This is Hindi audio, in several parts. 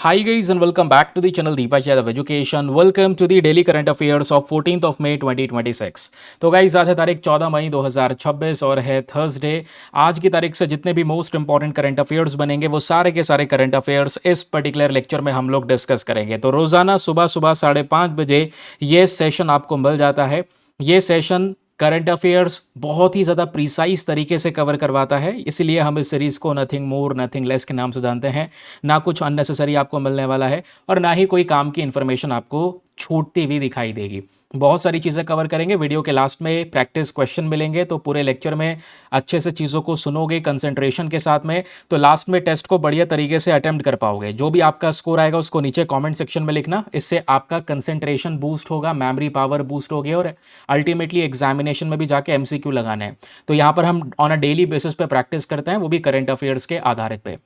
Hi guys and welcome back to the channel Deepak Yadav Education. Welcome to the daily current affairs of 14th of May 2026. तो गाइज आज है तारीख 14 मई 2026 और है थर्सडे। आज की तारीख से जितने भी मोस्ट इंपॉर्टेंट करंट अफेयर्स बनेंगे वो सारे के सारे करंट अफेयर्स इस पर्टिकुलर लेक्चर में हम लोग डिस्कस करेंगे। तो रोजाना सुबह सुबह 5:30 बजे ये सेशन आपको मिल जाता है। ये सेशन करंट अफेयर्स बहुत ही ज़्यादा प्रिसाइज तरीके से कवर करवाता है, इसलिए हम इस सीरीज़ को नथिंग मोर नथिंग लेस के नाम से जानते हैं। ना कुछ अननेसेसरी आपको मिलने वाला है और ना ही कोई काम की इन्फॉर्मेशन आपको छूटती हुई दिखाई देगी। बहुत सारी चीज़ें कवर करेंगे। वीडियो के लास्ट में प्रैक्टिस क्वेश्चन मिलेंगे, तो पूरे लेक्चर में अच्छे से चीज़ों को सुनोगे कंसंट्रेशन के साथ में, तो लास्ट में टेस्ट को बढ़िया तरीके से अटेम्प्ट कर पाओगे। जो भी आपका स्कोर आएगा उसको नीचे कमेंट सेक्शन में लिखना, इससे आपका कंसंट्रेशन बूस्ट होगा, मेमोरी पावर बूस्ट होगी और अल्टीमेटली एग्जामिनेशन में भी जाके एमसीक्यू लगाना है। तो यहाँ पर हम ऑन अ डेली बेसिस पे प्रैक्टिस करते हैं, वो भी करंट अफेयर्स के आधारित पे।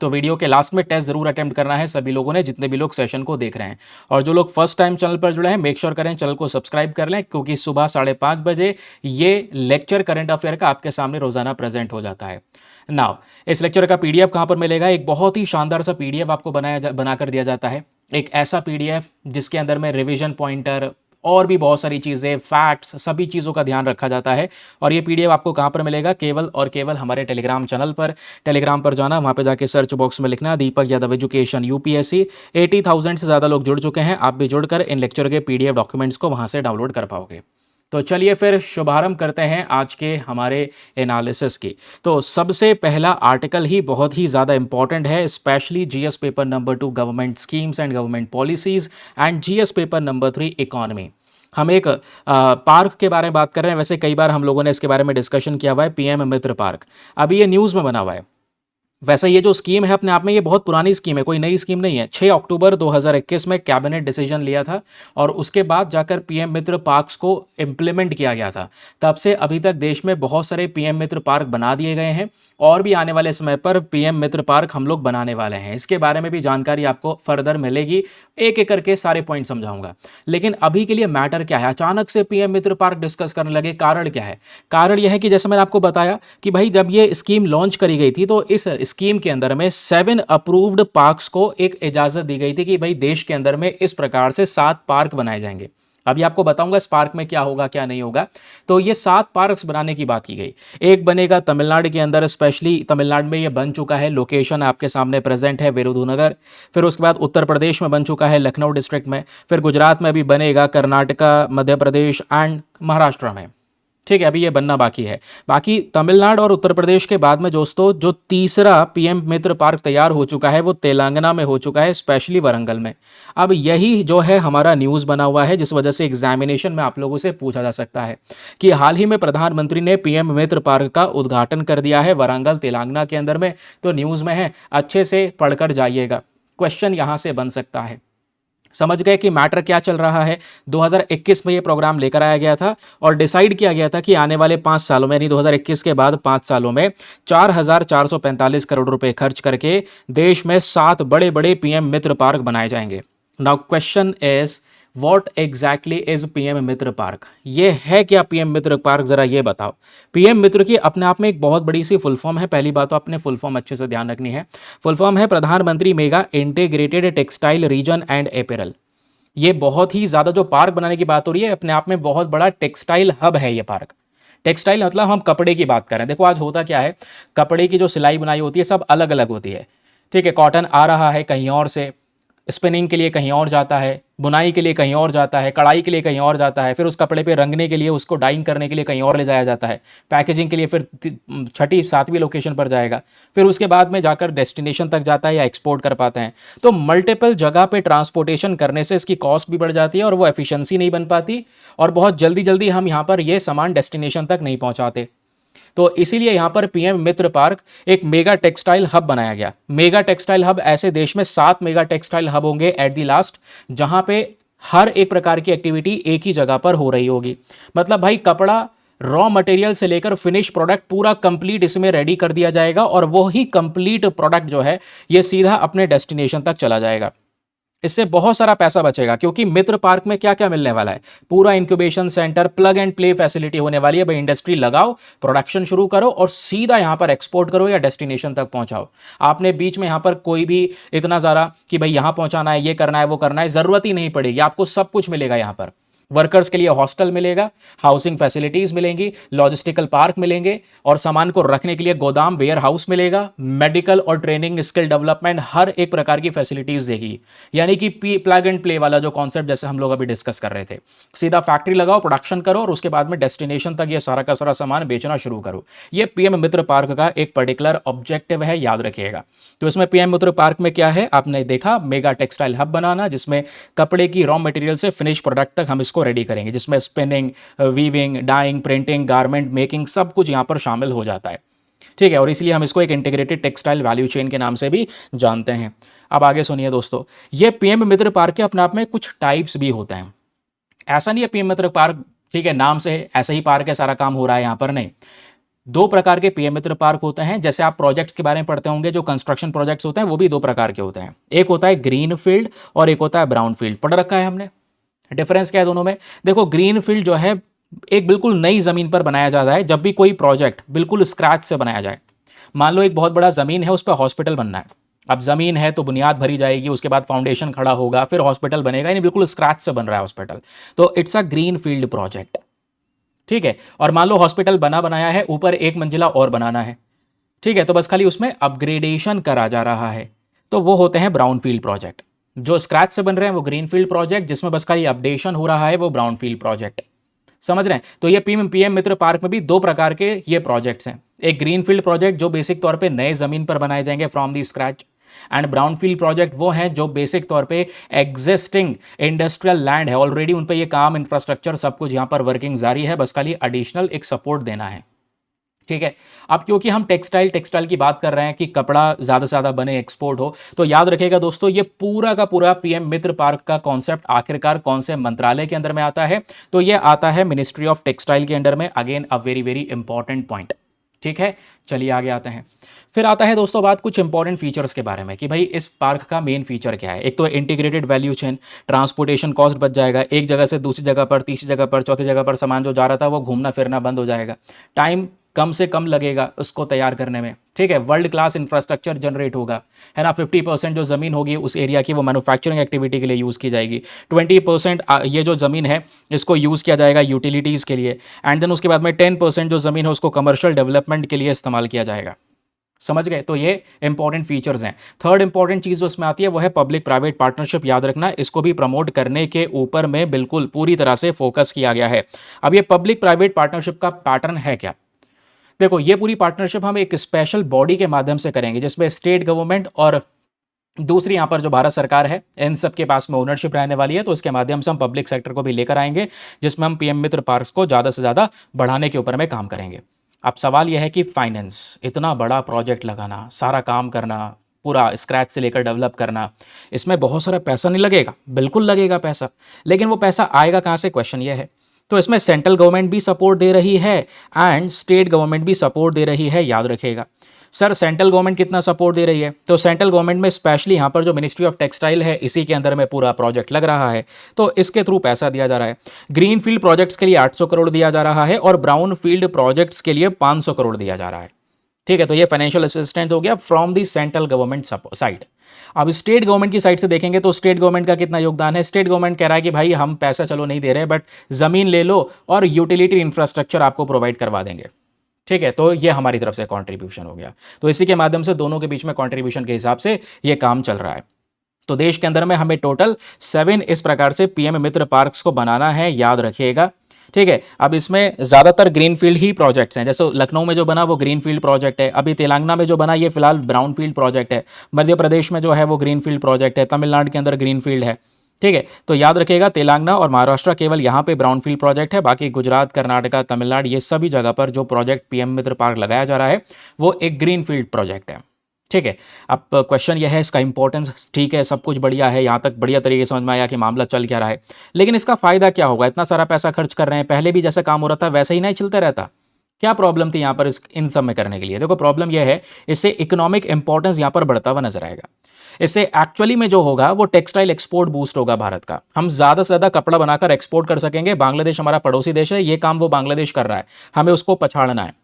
तो वीडियो के लास्ट में टेस्ट जरूर अटेम्प्ट करना है सभी लोगों ने, जितने भी लोग सेशन को देख रहे हैं। और जो लोग फर्स्ट टाइम चैनल पर जुड़े हैं, मेक श्योर करें चैनल को सब्सक्राइब कर लें, क्योंकि सुबह 5:30 बजे ये लेक्चर करंट अफेयर का आपके सामने रोजाना प्रेजेंट हो जाता है। नाउ इस लेक्चर का पीडीएफ कहाँ पर मिलेगा? एक बहुत ही शानदार सा पीडीएफ आपको बनाकर दिया जाता है। एक ऐसा पीडीएफ जिसके अंदर में रिविजन पॉइंटर और भी बहुत सारी चीज़ें, फैक्ट्स, सभी चीज़ों का ध्यान रखा जाता है। और ये पीडीएफ आपको कहाँ पर मिलेगा? केवल और केवल हमारे टेलीग्राम चैनल पर। टेलीग्राम पर जाना, वहाँ पे जाके सर्च बॉक्स में लिखना दीपक यादव एजुकेशन यूपीएससी। 80,000 से ज़्यादा लोग जुड़ चुके हैं, आप भी जुड़कर इन लेक्चर के पीडीएफ डॉक्यूमेंट्स को वहाँ से डाउनलोड कर पाओगे। तो चलिए फिर शुभारंभ करते हैं आज के हमारे एनालिसिस की। तो सबसे पहला आर्टिकल ही बहुत ही ज़्यादा इंपॉर्टेंट है, specially GS paper number 2 government schemes and government policies and GS paper number 3 economy. हम एक पार्क के बारे में बात कर रहे हैं। वैसे कई बार हम लोगों ने इसके बारे में डिस्कशन किया हुआ है, पीएम मित्र पार्क। अभी ये न्यूज़ में बना हुआ है। वैसे ये जो स्कीम है अपने आप में ये बहुत पुरानी स्कीम है, कोई नई स्कीम नहीं है। 6 अक्टूबर 2021 में कैबिनेट डिसीजन लिया था और उसके बाद जाकर पीएम मित्र पार्क्स को इम्प्लीमेंट किया गया था। तब से अभी तक देश में बहुत सारे पीएम मित्र पार्क बना दिए गए हैं और भी आने वाले समय पर पीएम मित्र पार्क हम लोग बनाने वाले हैं। इसके बारे में भी जानकारी आपको फर्दर मिलेगी, एक एक करके सारे पॉइंट समझाऊंगा। लेकिन अभी के लिए मैटर क्या है, अचानक से पीएम मित्र पार्क डिस्कस करने लगे, कारण क्या है? कारण यह है कि जैसे मैंने आपको बताया कि भाई जब ये स्कीम लॉन्च करी गई थी तो इस स्कीम के अंदर में 7 अप्रूव्ड पार्क्स को एक इजाजत दी गई थी कि भाई देश के अंदर में इस प्रकार से 7 पार्क बनाए जाएंगे। अभी आपको बताऊंगा इस पार्क में क्या होगा क्या नहीं होगा। तो ये 7 पार्क्स बनाने की बात की गई। एक बनेगा तमिलनाडु के अंदर, स्पेशली तमिलनाडु में ये बन चुका है, लोकेशन आपके सामने प्रेजेंट है विरुधुनगर। फिर उसके बाद उत्तर प्रदेश में बन चुका है लखनऊ डिस्ट्रिक्ट में। फिर गुजरात में अभी बनेगा, कर्नाटका, मध्य प्रदेश एंड महाराष्ट्र में। ठीक है, अभी ये बनना बाकी है। बाकी तमिलनाडु और उत्तर प्रदेश के बाद में दोस्तों जो तीसरा पीएम मित्र पार्क तैयार हो चुका है वो तेलंगाना में हो चुका है, स्पेशली वारंगल में। अब यही जो है हमारा न्यूज़ बना हुआ है, जिस वजह से एग्जामिनेशन में आप लोगों से पूछा जा सकता है कि हाल ही में प्रधानमंत्री ने पीएम मित्र पार्क का उद्घाटन कर दिया है वारंगल तेलंगाना के अंदर में। तो न्यूज़ में है, अच्छे से पढ़कर जाइएगा, क्वेश्चन यहाँ से बन सकता है। समझ गए कि मैटर क्या चल रहा है। 2021 में ये प्रोग्राम लेकर आया गया था और डिसाइड किया गया था कि आने वाले 5 सालों में, यानी 2021 के बाद 5 सालों में 4,445 करोड़ रुपए खर्च करके देश में 7 बड़े बड़े पीएम मित्र पार्क बनाए जाएंगे। Now question is what exactly is PM Mitra park? ये है क्या पीएम मित्र पार्क, जरा ये बताओ। पीएम मित्र की अपने आप में एक बहुत बड़ी सी फुल फॉर्म है। पहली बात तो आपने फुल फॉर्म अच्छे से ध्यान रखनी है। फुल फॉर्म है प्रधानमंत्री mega integrated textile reason and apparel. ये बहुत ही ज़्यादा जो पार्क बनाने की बात हो रही है, अपने आप में बहुत बड़ा टेक्सटाइल हब है ये पार्क। टेक्सटाइल मतलब हम कपड़े की बात कर रहे हैं। देखो आज होता क्या है, कपड़े की जो सिलाई बुनाई होती है सब अलग अलग होती है। ठीक है, कॉटन आ रहा है कहीं और से, स्पिनिंग के लिए कहीं और जाता है, बुनाई के लिए कहीं और जाता है, कढ़ाई के लिए कहीं और जाता है, फिर उस कपड़े पे रंगने के लिए, उसको डाइंग करने के लिए कहीं और ले जाया जाता है, पैकेजिंग के लिए फिर 6ठी 7वीं लोकेशन पर जाएगा, फिर उसके बाद में जाकर डेस्टिनेशन तक जाता है या एक्सपोर्ट कर पाते हैं। तो मल्टीपल जगह पे ट्रांसपोर्टेशन करने से इसकी कॉस्ट भी बढ़ जाती है और वो एफिशिएंसी नहीं बन पाती और बहुत जल्दी जल्दी हम यहाँ पर ये सामान डेस्टिनेशन तक नहीं पहुँचाते। तो इसीलिए यहां पर पीएम मित्र पार्क एक मेगा टेक्सटाइल हब बनाया गया। मेगा टेक्सटाइल हब, ऐसे देश में 7 मेगा टेक्सटाइल हब होंगे एट दी लास्ट, जहां पे हर एक प्रकार की एक्टिविटी एक ही जगह पर हो रही होगी। मतलब भाई कपड़ा रॉ मटेरियल से लेकर फिनिश प्रोडक्ट पूरा कंप्लीट इसमें रेडी कर दिया जाएगा और वो ही कंप्लीट प्रोडक्ट जो है ये सीधा अपने डेस्टिनेशन तक चला जाएगा। इससे बहुत सारा पैसा बचेगा, क्योंकि मित्र पार्क में क्या क्या मिलने वाला है, पूरा incubation centre, plug and play facility होने वाली है। भाई इंडस्ट्री लगाओ, प्रोडक्शन शुरू करो और सीधा यहां पर एक्सपोर्ट करो या डेस्टिनेशन तक पहुंचाओ। आपने बीच में यहां पर कोई भी इतना ज़्यादा कि भाई यहां पहुंचाना है, ये करना है, वो करना है, जरूरत ही नहीं पड़ेगी। आपको सब कुछ मिलेगा यहां पर। वर्कर्स के लिए हॉस्टल मिलेगा, हाउसिंग फैसिलिटीज मिलेंगी, लॉजिस्टिकल पार्क मिलेंगे और सामान को रखने के लिए गोदाम, वेयर हाउस मिलेगा, मेडिकल और ट्रेनिंग, स्किल डेवलपमेंट, हर एक प्रकार की फैसिलिटीज देगी। यानी कि प्लग एंड प्ले वाला जो कॉन्सेप्ट जैसे हम लोग अभी डिस्कस कर रहे थे, सीधा फैक्ट्री लगाओ, प्रोडक्शन करो और उसके बाद में डेस्टिनेशन तक ये सारा का सारा सामान बेचना शुरू करो। ये पीएम मित्र पार्क का एक पर्टिकुलर ऑब्जेक्टिव है, याद रखिएगा। तो इसमें पीएम मित्र पार्क में क्या है, आपने देखा, मेगा टेक्सटाइल हब बनाना, जिसमें कपड़े की रॉ मटेरियल से फिनिश प्रोडक्ट तक हम इसको रेडी करेंगे, जिसमें spinning, weaving, dyeing, printing, garment making सब कुछ यहां पर शामिल हो जाता है। ठीक है, और इसलिए हम इसको एक इंटीग्रेटेड टेक्सटाइल वैल्यू चेन के नाम से भी जानते हैं। अब आगे सुनिए दोस्तों, ये पीएम मित्र पार्क के अपने आप में कुछ टाइप्स भी होते हैं। ऐसा नहीं है पीएम मित्र पार्क, ठीक है, नाम से ऐसा ही पार्क है, सारा काम हो रहा है यहां पर, नहीं। दो प्रकार के पीएम मित्र पार्क होते हैं। जैसे आप प्रोजेक्ट्स के बारे में पढ़ते होंगे, जो कंस्ट्रक्शन प्रोजेक्ट्स होते हैं वो भी दो प्रकार के होते हैं। एक होता है ग्रीन फील्ड और एक होता है ब्राउन फील्ड। पढ़ रखा है हमने। डिफरेंस क्या है दोनों में? देखो, ग्रीन फील्ड जो है एक बिल्कुल नई जमीन पर बनाया जाता है। जब भी कोई प्रोजेक्ट बिल्कुल स्क्रैच से बनाया जाए, मान लो एक बहुत बड़ा जमीन है, उस पर हॉस्पिटल बनना है। अब जमीन है तो बुनियाद भरी जाएगी, उसके बाद फाउंडेशन खड़ा होगा, फिर हॉस्पिटल बनेगा, यानी बिल्कुल स्क्रैच से बन रहा है हॉस्पिटल, तो it's a green field project. ठीक है, और मान लो हॉस्पिटल बना बनाया है, ऊपर एक मंजिला और बनाना है, ठीक है, तो बस खाली उसमें अपग्रेडेशन करा जा रहा है, तो वो होते हैं ब्राउन फील्ड प्रोजेक्ट। जो स्क्रैच से बन रहे हैं वो ग्रीन फील्ड प्रोजेक्ट, जिसमें बस खाली अपडेशन हो रहा है, वो ब्राउन फील्ड प्रोजेक्ट। समझ रहे हैं? तो ये पीएम मित्र पार्क में भी दो प्रकार के ये प्रोजेक्ट्स हैं। एक ग्रीन फील्ड प्रोजेक्ट जो बेसिक तौर पे नए जमीन पर बनाए जाएंगे from the scratch, and brown field project वो हैं जो बेसिक तौर पे एग्जिस्टिंग इंडस्ट्रियल लैंड है, ऑलरेडी उन पे ये काम, इंफ्रास्ट्रक्चर सब कुछ यहां पर वर्किंग जारी है, बस खाली एडिशनल एक सपोर्ट देना है। ठीक है, अब क्योंकि हम टेक्सटाइल की बात कर रहे हैं कि कपड़ा ज़्यादा से ज़्यादा बने, एक्सपोर्ट हो, तो याद रखिएगा दोस्तों, ये पूरा का पूरा पीएम मित्र पार्क का कॉन्सेप्ट आखिरकार कौन से मंत्रालय के अंदर में आता है? तो ये आता है मिनिस्ट्री ऑफ टेक्सटाइल के अंडर में। Again a very very important point. ठीक है, चलिए आगे आते हैं। फिर आता है दोस्तों बात कुछ इंपॉर्टेंट फीचर्स के बारे में कि भाई इस पार्क का मेन फीचर क्या है। एक तो integrated value chain, transportation cost बच जाएगा, एक जगह से दूसरी जगह पर, तीसरी जगह पर, चौथी जगह पर सामान जो जा रहा था वो घूमना फिरना बंद हो जाएगा, टाइम कम से कम लगेगा उसको तैयार करने में। ठीक है, वर्ल्ड क्लास इंफ्रास्ट्रक्चर जनरेट होगा, है ना। 50% जो ज़मीन होगी उस एरिया की वो मैन्युफैक्चरिंग एक्टिविटी के लिए यूज़ की जाएगी। 20% ये जो ज़मीन है इसको यूज़ किया जाएगा यूटिलिटीज़ के लिए, एंड देन उसके बाद में 10% जो ज़मीन है उसको कमर्शियल डेवलपमेंट के लिए इस्तेमाल किया जाएगा। समझ गए? तो ये इंपॉर्टेंट फीचर्स हैं। थर्ड इंपॉर्टेंट चीज़ जो इसमें आती है वो है पब्लिक प्राइवेट पार्टनरशिप। याद रखना, इसको भी प्रमोट करने के ऊपर में बिल्कुल पूरी तरह से फोकस किया गया है। अब ये पब्लिक प्राइवेट पार्टनरशिप का पैटर्न है क्या? देखो, ये पूरी पार्टनरशिप हम एक स्पेशल बॉडी के माध्यम से करेंगे, जिसमें स्टेट गवर्नमेंट और दूसरी यहाँ पर जो भारत सरकार है, इन सब के पास में ओनरशिप रहने वाली है। तो इसके माध्यम से हम पब्लिक सेक्टर को भी लेकर आएंगे, जिसमें हम पीएम मित्र पार्क्स को ज़्यादा से ज़्यादा बढ़ाने के ऊपर में काम करेंगे। अब सवाल यह है कि फाइनेंस, इतना बड़ा प्रोजेक्ट लगाना, सारा काम करना, पूरा स्क्रैच से लेकर डेवलप करना, इसमें बहुत सारा पैसा नहीं लगेगा? बिल्कुल लगेगा पैसा, लेकिन वो पैसा आएगा कहाँ से, क्वेश्चन ये है। तो इसमें सेंट्रल गवर्नमेंट भी सपोर्ट दे रही है एंड स्टेट गवर्नमेंट भी सपोर्ट दे रही है, याद रखिएगा। सर सेंट्रल गवर्नमेंट कितना सपोर्ट दे रही है? तो सेंट्रल गवर्नमेंट में स्पेशली यहाँ पर जो मिनिस्ट्री ऑफ टेक्सटाइल है, इसी के अंदर में पूरा प्रोजेक्ट लग रहा है, तो इसके थ्रू पैसा दिया जा रहा है। ग्रीन फील्ड प्रोजेक्ट्स के लिए 800 करोड़ दिया जा रहा है और ब्राउन फील्ड प्रोजेक्ट्स के लिए 500 करोड़ दिया जा रहा है। ठीक है, तो ये फाइनेंशियल असिस्टेंट हो गया from the central government side. अब स्टेट गवर्नमेंट की साइड से देखेंगे तो स्टेट गवर्नमेंट का कितना योगदान है? स्टेट गवर्नमेंट कह रहा है कि भाई हम पैसा चलो नहीं दे रहे, बट जमीन ले लो और यूटिलिटी इंफ्रास्ट्रक्चर आपको प्रोवाइड करवा देंगे। ठीक है, तो ये हमारी तरफ से कंट्रीब्यूशन हो गया। तो इसी के माध्यम से दोनों के बीच में कंट्रीब्यूशन के हिसाब से ये काम चल रहा है। तो देश के अंदर में हमें टोटल 7 इस प्रकार से पीएम मित्र पार्क्स को बनाना है, याद रखिएगा। ठीक है, अब इसमें ज़्यादातर ग्रीनफील्ड ही प्रोजेक्ट्स हैं। जैसे लखनऊ में जो बना वो ग्रीनफील्ड प्रोजेक्ट है, अभी तेलंगाना में जो बना ये फिलहाल ब्राउनफील्ड प्रोजेक्ट है, मध्य प्रदेश में जो है वो ग्रीनफील्ड प्रोजेक्ट है, तमिलनाडु के अंदर ग्रीनफील्ड है। ठीक है, तो याद रखिएगा तेलंगाना और महाराष्ट्र केवल यहाँ पे ब्राउनफील्ड प्रोजेक्ट है, बाकी गुजरात, कर्नाटका, तमिलनाडु, ये सभी जगह पर जो प्रोजेक्ट पीएम मित्र पार्क लगाया जा रहा है वो एक ग्रीनफील्ड प्रोजेक्ट है। ठीक है, अब क्वेश्चन यह है इसका इंपॉर्टेंस। ठीक है, सब कुछ बढ़िया है, यहाँ तक बढ़िया तरीके से समझ में आया कि मामला चल क्या रहा है, लेकिन इसका फायदा क्या होगा? इतना सारा पैसा खर्च कर रहे हैं, पहले भी जैसा काम हो रहा था वैसे ही नहीं चलता रहता? क्या प्रॉब्लम थी यहाँ पर इन सब में करने के लिए? देखो, प्रॉब्लम यह है, इससे इकोनॉमिक इंपॉर्टेंस यहाँ पर बढ़ता हुआ नजर आएगा। इससे एक्चुअली में जो होगा वो टेक्सटाइल एक्सपोर्ट बूस्ट होगा भारत का। हम ज़्यादा से ज़्यादा कपड़ा बनाकर एक्सपोर्ट कर सकेंगे। बांग्लादेश हमारा पड़ोसी देश है, ये काम वो बांग्लादेश कर रहा है, हमें उसको पछाड़ना है।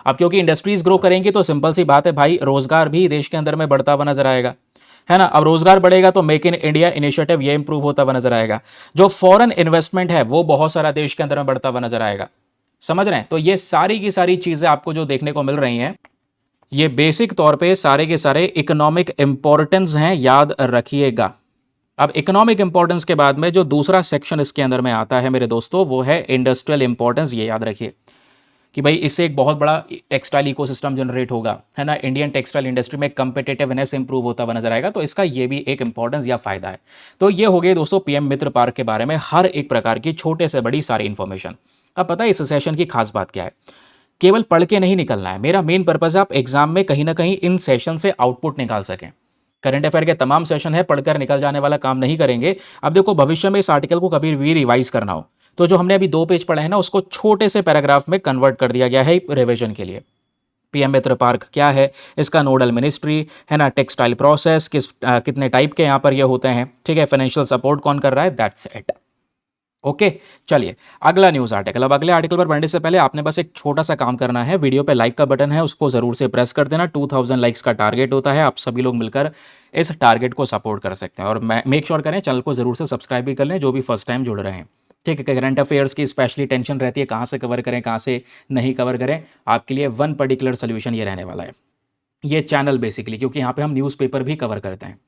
अब क्योंकि इंडस्ट्रीज ग्रो करेंगी तो सिंपल सी बात है भाई, रोजगार भी देश के अंदर में बढ़ता हुआ नजर आएगा, है ना। अब रोजगार बढ़ेगा तो मेक इन इंडिया इनिशिएटिव ये इंप्रूव होता हुआ नजर आएगा। जो फॉरेन इन्वेस्टमेंट है वो बहुत सारा देश के अंदर में बढ़ता हुआ नजर आएगा। समझ रहे हैं? तो ये सारी की सारी चीजें आपको जो देखने को मिल रही हैं, ये बेसिक तौर पे सारे के सारे इकोनॉमिक इंपॉर्टेंस हैं, याद रखिएगा। अब इकोनॉमिक इंपॉर्टेंस के बाद में जो दूसरा सेक्शन इसके अंदर में आता है मेरे दोस्तों, वो है इंडस्ट्रियल इंपॉर्टेंस। ये याद रखिए कि भाई इससे एक बहुत बड़ा टेक्सटाइल इकोसिस्टम जनरेट होगा, है ना। इंडियन टेक्सटाइल इंडस्ट्री में कंपिटेटिवनेस इंप्रूव होता हुआ नजर आएगा, तो इसका ये भी एक इंपॉर्टेंस या फायदा है। तो ये हो गए दोस्तों पीएम मित्र पार्क के बारे में हर एक प्रकार की छोटे से बड़ी सारी इंफॉर्मेशन। अब पता है इस सेशन की खास बात क्या है? केवल पढ़ के नहीं निकलना है। मेरा मेन पर्पज है आप एग्जाम में कहीं ना कहीं इन सेशन से आउटपुट निकाल सकें। करंट अफेयर के तमाम सेशन है, पढ़कर निकल जाने वाला काम नहीं करेंगे। अब देखो भविष्य में इस आर्टिकल को कभी भी रिवाइज करना हो तो जो हमने अभी 2 पेज पढ़े हैं ना, उसको छोटे से पैराग्राफ में कन्वर्ट कर दिया गया है रिवीजन के लिए। पीएम मित्र पार्क क्या है, इसका नोडल मिनिस्ट्री है ना, टेक्सटाइल प्रोसेस कितने टाइप के यहाँ पर ये होते हैं, ठीक है, फाइनेंशियल सपोर्ट कौन कर रहा है, दैट्स इट। ओके, चलिए अगला न्यूज आर्टिकल। अब अगले आर्टिकल पर बढ़ने से पहले आपने बस एक छोटा सा काम करना है। वीडियो पे लाइक का बटन है, उसको जरूर से प्रेस कर देना। 2000 लाइक्स का टारगेट होता है, आप सभी लोग मिलकर इस टारगेट को सपोर्ट कर सकते हैं। और मेक श्योर करें चैनल को जरूर से सब्सक्राइब भी कर लें जो भी फर्स्ट टाइम जुड़ रहे हैं, ठीक है। करंट अफेयर्स की स्पेशली टेंशन रहती है, कहाँ से कवर करें कहाँ से नहीं कवर करें। आपके लिए वन पर्टिकुलर सोल्यूशन ये रहने वाला है, ये चैनल बेसिकली, क्योंकि यहाँ पे हम न्यूज़पेपर भी कवर करते हैं।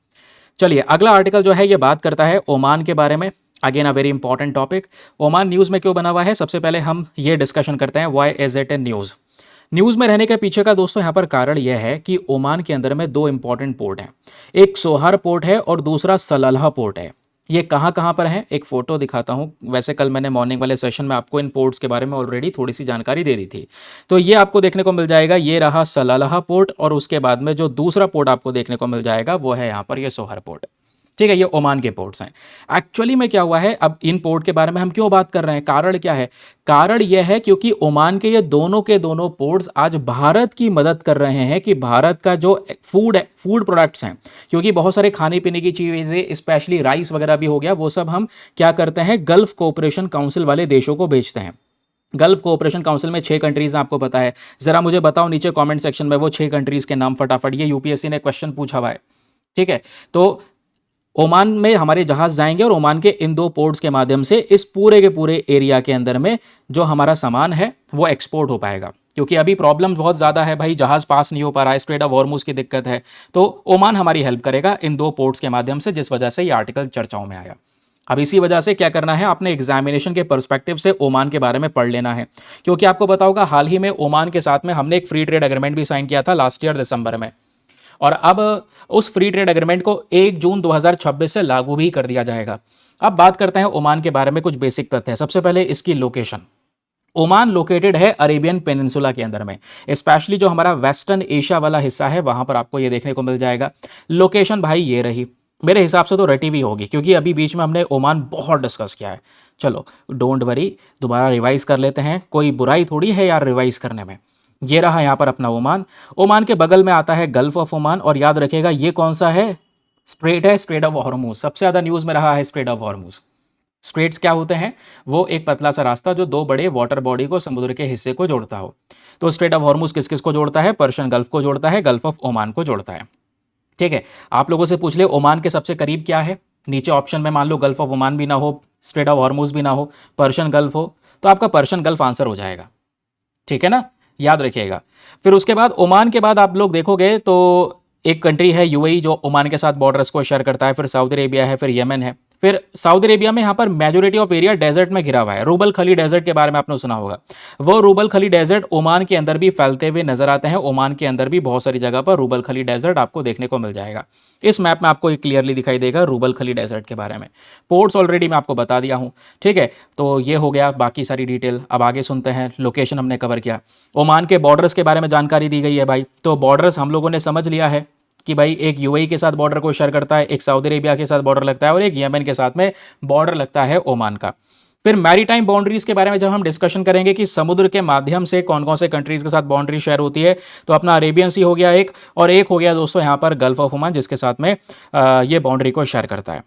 चलिए अगला आर्टिकल जो है ये बात करता है ओमान के बारे में। Again a very important topic. Oman news में क्यों बना हुआ है, सबसे पहले हम ये डिस्कशन करते हैं, why is it A news. News में रहने के पीछे का दोस्तों यहाँ पर कारण यह है कि ओमान के अंदर में 2 इंपॉर्टेंट पोर्ट हैं। एक सोहार पोर्ट है और दूसरा सलाला पोर्ट है। ये कहाँ कहाँ पर है, एक फोटो दिखाता हूँ। वैसे कल मैंने मॉर्निंग वाले सेशन में आपको इन पोर्ट्स के बारे में ऑलरेडी थोड़ी सी जानकारी दे दी थी, तो ये आपको देखने को मिल जाएगा। ये रहा सलाला पोर्ट और उसके बाद में जो दूसरा पोर्ट आपको देखने को मिल जाएगा वो है यहाँ पर ये सोहर पोर्ट, ठीक है। ये ओमान के पोर्ट्स हैं। एक्चुअली में क्या हुआ है, अब इन पोर्ट के बारे में हम क्यों बात कर रहे हैं, कारण क्या है? कारण यह है क्योंकि ओमान के ये दोनों के दोनों पोर्ट्स आज भारत की मदद कर रहे हैं कि भारत का जो फूड प्रोडक्ट्स हैं, क्योंकि बहुत सारे खाने पीने की चीज़ें स्पेशली राइस वगैरह भी हो गया, वो सब हम क्या करते हैं, गल्फ कोऑपरेशन काउंसिल वाले देशों को बेचते हैं। गल्फ कोऑपरेशन काउंसिल में 6 कंट्रीज आपको पता है, जरा मुझे बताओ नीचे कमेंट सेक्शन में वो 6 कंट्रीज के नाम फटाफट। ये यूपीएससी ने क्वेश्चन पूछा हुआ है, ठीक है। तो ओमान में हमारे जहाज जाएंगे और ओमान के इन 2 पोर्ट्स के माध्यम से इस पूरे के पूरे एरिया के अंदर में जो हमारा सामान है वो एक्सपोर्ट हो पाएगा। क्योंकि अभी प्रॉब्लम बहुत ज़्यादा है भाई, जहाज पास नहीं हो पा रहा है, स्ट्रेट ऑफ हॉर्मुज की दिक्कत है, तो ओमान हमारी हेल्प करेगा इन 2 पोर्ट्स के माध्यम से, जिस वजह से ये आर्टिकल चर्चाओं में आया। अब इसी वजह से क्या करना है, आपने एग्जामिनेशन के पर्सपेक्टिव से ओमान के बारे में पढ़ लेना है। क्योंकि आपको पता होगा हाल ही में ओमान के साथ में हमने एक फ्री ट्रेड एग्रीमेंट भी साइन किया था लास्ट ईयर दिसंबर में, और अब उस फ्री ट्रेड एग्रीमेंट को 1 जून 2026 से लागू भी कर दिया जाएगा। अब बात करते हैं ओमान के बारे में, कुछ बेसिक तथ्य है। सबसे पहले इसकी लोकेशन। ओमान लोकेटेड है अरेबियन पेनिनसुला के अंदर में, स्पेशली जो हमारा वेस्टर्न एशिया वाला हिस्सा है वहां पर आपको ये देखने को मिल जाएगा। लोकेशन भाई ये रही, मेरे हिसाब से तो रटी हुई होगी, क्योंकि अभी बीच में हमने ओमान बहुत डिस्कस किया है। चलो डोंट वरी, दोबारा रिवाइज कर लेते हैं, कोई बुराई थोड़ी है यार रिवाइज करने में। ये रहा यहाँ पर अपना ओमान। ओमान के बगल में आता है गल्फ ऑफ ओमान, और याद रखिएगा ये कौन सा है, स्ट्रेट है, स्ट्रेट ऑफ हॉर्मुज। सबसे ज़्यादा न्यूज़ में रहा है स्ट्रेट ऑफ हॉर्मुज। स्ट्रेट्स क्या होते हैं, वो एक पतला सा रास्ता जो 2 बड़े वाटर बॉडी को, समुद्र के हिस्से को जोड़ता हो। तो स्ट्रेट ऑफ हॉर्मुज किस किस को जोड़ता है, पर्शियन गल्फ को जोड़ता है, गल्फ ऑफ ओमान को जोड़ता है, ठीक है। आप लोगों से पूछ ले ओमान के सबसे करीब क्या है, नीचे ऑप्शन में मान लो गल्फ ऑफ ओमान भी ना हो, स्ट्रेट ऑफ हॉर्मुज भी ना हो, पर्शियन गल्फ हो, तो आपका पर्शियन गल्फ आंसर हो जाएगा, ठीक है ना, याद रखिएगा। फिर उसके बाद ओमान के बाद आप लोग देखोगे तो एक कंट्री है यूएई जो ओमान के साथ बॉर्डर्स को शेयर करता है, फिर सऊदी अरेबिया है, फिर यमन है। फिर सऊदी अरेबिया में यहाँ पर मेजोरिटी ऑफ एरिया डेजर्ट में घिरा हुआ है। रूबल खली डेजर्ट के बारे में आपने सुना होगा, वो रूबल खली डेजर्ट ओमान के अंदर भी फैलते हुए नजर आते हैं। ओमान के अंदर भी बहुत सारी जगह पर रूबल खली डेजर्ट आपको देखने को मिल जाएगा। इस मैप में आपको एक क्लियरली दिखाई देगा रूबल खली डेजर्ट के बारे में। पोर्ट्स ऑलरेडी मैं आपको बता दिया हूँ, ठीक है। तो ये हो गया बाकी सारी डिटेल। अब आगे सुनते हैं, लोकेशन हमने कवर किया, ओमान के बॉर्डर्स के बारे में जानकारी दी गई है भाई। तो बॉर्डर्स हम लोगों ने समझ लिया है कि भाई एक यूएई के साथ बॉर्डर को शेयर करता है, एक सऊदी अरेबिया के साथ बॉर्डर लगता है, और एक यमन के साथ में बॉर्डर लगता है ओमान का। फिर मैरीटाइम बाउंड्रीज के बारे में जब हम डिस्कशन करेंगे कि समुद्र के माध्यम से कौन कौन से कंट्रीज के साथ बाउंड्री शेयर होती है, तो अपना अरेबियन सी हो गया एक, और एक हो गया दोस्तों यहाँ पर गल्फ ऑफ ओमान, जिसके साथ में ये बाउंड्री को शेयर करता है।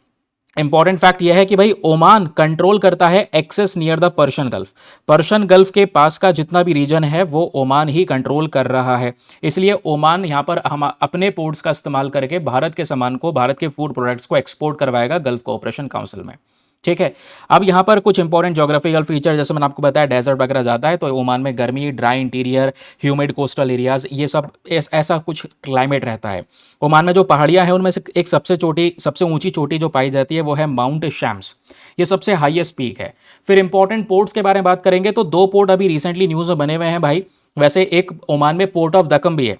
इंपॉर्टेंट फैक्ट यह है कि भाई ओमान कंट्रोल करता है access near the Persian Gulf. Persian Gulf के पास का जितना भी रीजन है वो ओमान ही कंट्रोल कर रहा है। इसलिए ओमान यहाँ पर हम अपने पोर्ट्स का इस्तेमाल करके भारत के सामान को, भारत के फूड प्रोडक्ट्स को एक्सपोर्ट करवाएगा गल्फ कोऑपरेशन काउंसिल में। ठीक है। अब यहाँ पर कुछ इंपॉर्टेंट ज्योग्राफिकल फीचर, जैसे मैंने आपको बताया डेजर्ट वगैरह ज़्यादा है, तो ओमान में गर्मी, dry interior, humid coastal areas, ये सब ऐसा कुछ क्लाइमेट रहता है। ओमान में जो पहाड़ियाँ हैं उनमें से एक सबसे ऊंची चोटी जो पाई जाती है वो है माउंट शैम्स। ये सबसे हाईएस्ट पीक है। फिर इंपॉर्टेंट पोर्ट्स के बारे में बात करेंगे तो दो पोर्ट अभी रिसेंटली न्यूज़ में बने हुए हैं भाई। वैसे एक ओमान में पोर्ट ऑफ दकम भी है।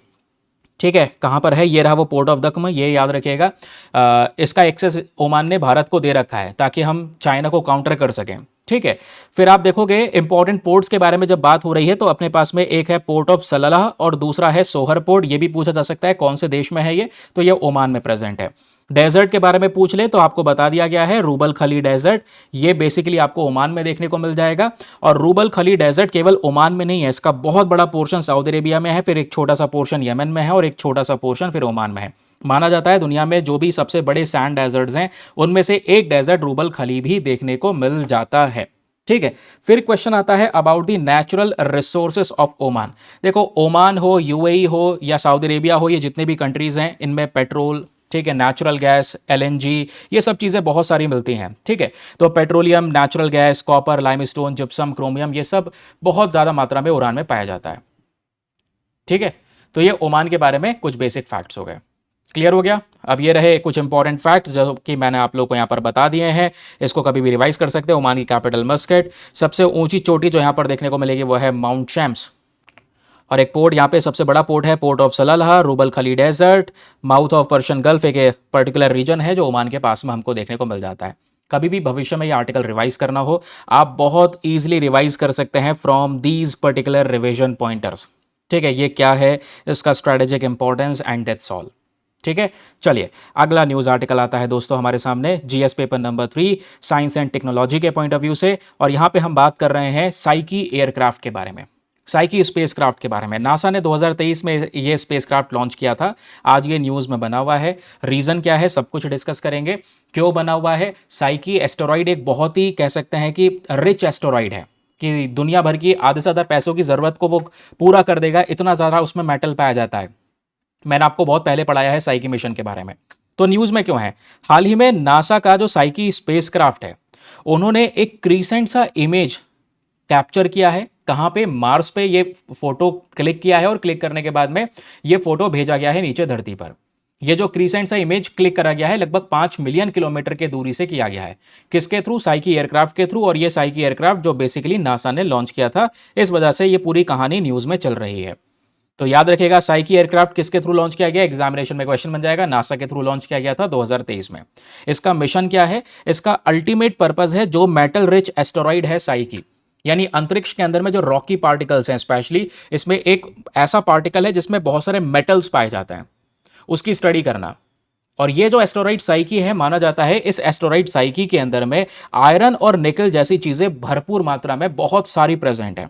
ठीक है, कहाँ पर है, ये रहा वो पोर्ट ऑफ दक्म, ये याद रखिएगा। इसका एक्सेस ओमान ने भारत को दे रखा है ताकि हम चाइना को काउंटर कर सकें। ठीक है। फिर आप देखोगे इंपॉर्टेंट पोर्ट्स के बारे में जब बात हो रही है तो अपने पास में एक है पोर्ट ऑफ सलालाह और दूसरा है सोहर पोर्ट। ये भी पूछा जा सकता है कौन से देश में है ये, तो ये ओमान में प्रेजेंट है। डेजर्ट के बारे में पूछ ले तो आपको बता दिया गया है रूबल खली डेजर्ट, ये बेसिकली आपको ओमान में देखने को मिल जाएगा। और रूबल खली डेजर्ट केवल ओमान में नहीं है, इसका बहुत बड़ा पोर्शन सऊदी अरेबिया में है, फिर एक छोटा सा पोर्शन यमन में है और एक छोटा सा पोर्शन फिर ओमान में है। माना जाता है दुनिया में जो भी सबसे बड़े सैंड डेजर्ट्स हैं उनमें से एक डेजर्ट रूबल खली भी देखने को मिल जाता है। ठीक है। फिर क्वेश्चन आता है about the natural resources of Oman. देखो, ओमान हो, यूएई हो या सऊदी अरेबिया हो, ये जितने भी कंट्रीज हैं इनमें पेट्रोल, ठीक है, नेचुरल गैस, एलएनजी, ये सब चीज़ें बहुत सारी मिलती हैं। ठीक है। तो petroleum, natural gas, copper, limestone, gypsum, chromium, ये सब बहुत ज़्यादा मात्रा में ईरान में पाया जाता है। ठीक है। तो ये ओमान के बारे में कुछ बेसिक फैक्ट्स हो गए। क्लियर हो गया। अब ये रहे कुछ इंपॉर्टेंट फैक्ट्स जो कि मैंने आप लोग को यहाँ पर बता दिए हैं। इसको कभी भी रिवाइज कर सकते हैं। ओमान की कैपिटल मस्कट, सबसे ऊंची चोटी जो यहाँ पर देखने को मिलेगी वो है माउंट शैम्स, और एक पोर्ट यहाँ पे सबसे बड़ा पोर्ट है port of Salalah, Rub al Khali desert, mouth of Persian Gulf, एक पर्टिकुलर रीजन है जो ओमान के पास में हमको देखने को मिल जाता है। कभी भी भविष्य में ये आर्टिकल रिवाइज करना हो आप बहुत ईजिली रिवाइज कर सकते हैं from these particular revision pointers. ठीक है, ये क्या है, इसका strategic importance and that's all. ठीक है। चलिए, अगला न्यूज़ आर्टिकल आता है दोस्तों हमारे सामने GS paper number 3 science and technology के पॉइंट ऑफ व्यू से, और यहाँ पे हम बात कर रहे हैं साइकी एयरक्राफ्ट के बारे में, साइकी स्पेसक्राफ्ट के बारे में। नासा ने 2023 में ये स्पेसक्राफ्ट लॉन्च किया था। आज ये न्यूज़ में बना हुआ है। रीज़न क्या है सब कुछ डिस्कस करेंगे। क्यों बना हुआ है, साइकी एस्टेरॉइड एक बहुत ही कह सकते हैं कि रिच एस्टेरॉइड है कि दुनिया भर की आधे से ज़्यादा पैसों की ज़रूरत को वो पूरा कर देगा, इतना ज़्यादा उसमें मेटल पाया जाता है। मैंने आपको बहुत पहले पढ़ाया है साइकी मिशन के बारे में। तो न्यूज़ में क्यों है, हाल ही में नासा का जो साइकी स्पेसक्राफ्ट है उन्होंने एक क्रीसेंट सा इमेज कैप्चर किया है। कहाँ पे, मार्स पे ये फोटो क्लिक किया है और क्लिक करने के बाद में ये फोटो भेजा गया है नीचे धरती पर। ये जो क्रीसेंट सा इमेज क्लिक करा गया है लगभग 5 मिलियन किलोमीटर के दूरी से किया गया है। किसके थ्रू, साइकी एयरक्राफ्ट के थ्रू। और ये साइकी एयरक्राफ्ट जो बेसिकली नासा ने लॉन्च किया था, इस वजह से ये पूरी कहानी न्यूज़ में चल रही है। तो याद रखिएगा साइकी एयरक्राफ्ट किसके थ्रू लॉन्च किया गया, एग्जामिनेशन में क्वेश्चन बन जाएगा। नासा के थ्रू लॉन्च किया गया था 2023 में। इसका मिशन क्या है, इसका अल्टीमेट पर्पज है जो मेटल रिच एस्टेरॉइड है साइकी, यानी अंतरिक्ष के अंदर में जो रॉकी पार्टिकल्स हैं, स्पेशली इसमें एक ऐसा पार्टिकल है जिसमें बहुत सारे मेटल्स पाए जाते हैं, उसकी स्टडी करना। और ये जो एस्टेरॉइड साइकी है, माना जाता है इस एस्टेरॉइड साइकी के अंदर में आयरन और निकल जैसी चीजें भरपूर मात्रा में बहुत सारी प्रेजेंट है।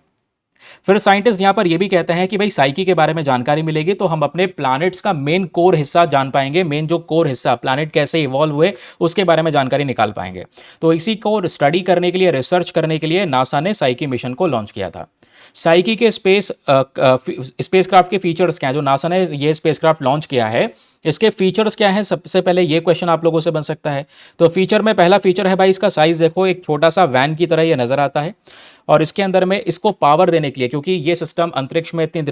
फिर साइंटिस्ट यहां पर यह भी कहते हैं कि भाई साइकी के बारे में जानकारी मिलेगी तो हम अपने प्लैनेट्स का मेन कोर हिस्सा जान पाएंगे। मेन जो कोर हिस्सा, प्लैनेट कैसे इवॉल्व हुए, उसके बारे में जानकारी निकाल पाएंगे। तो इसी को स्टडी करने के लिए, रिसर्च करने के लिए नासा ने साइकी मिशन को लॉन्च किया था। साइकी के स्पेसक्राफ्ट के फीचर्स क्या हैं, जो नासा ने ये स्पेसक्राफ्ट लॉन्च किया है इसके फीचर्स क्या हैं, सबसे पहले ये क्वेश्चन आप लोगों से बन सकता है। तो फीचर में पहला फीचर है भाई इसका साइज देखो, एक छोटा सा वैन की तरह ये नजर आता है। और इसके अंदर में इसको पावर देने के लिए, क्योंकि ये सिस्टम अंतरिक्ष में इतने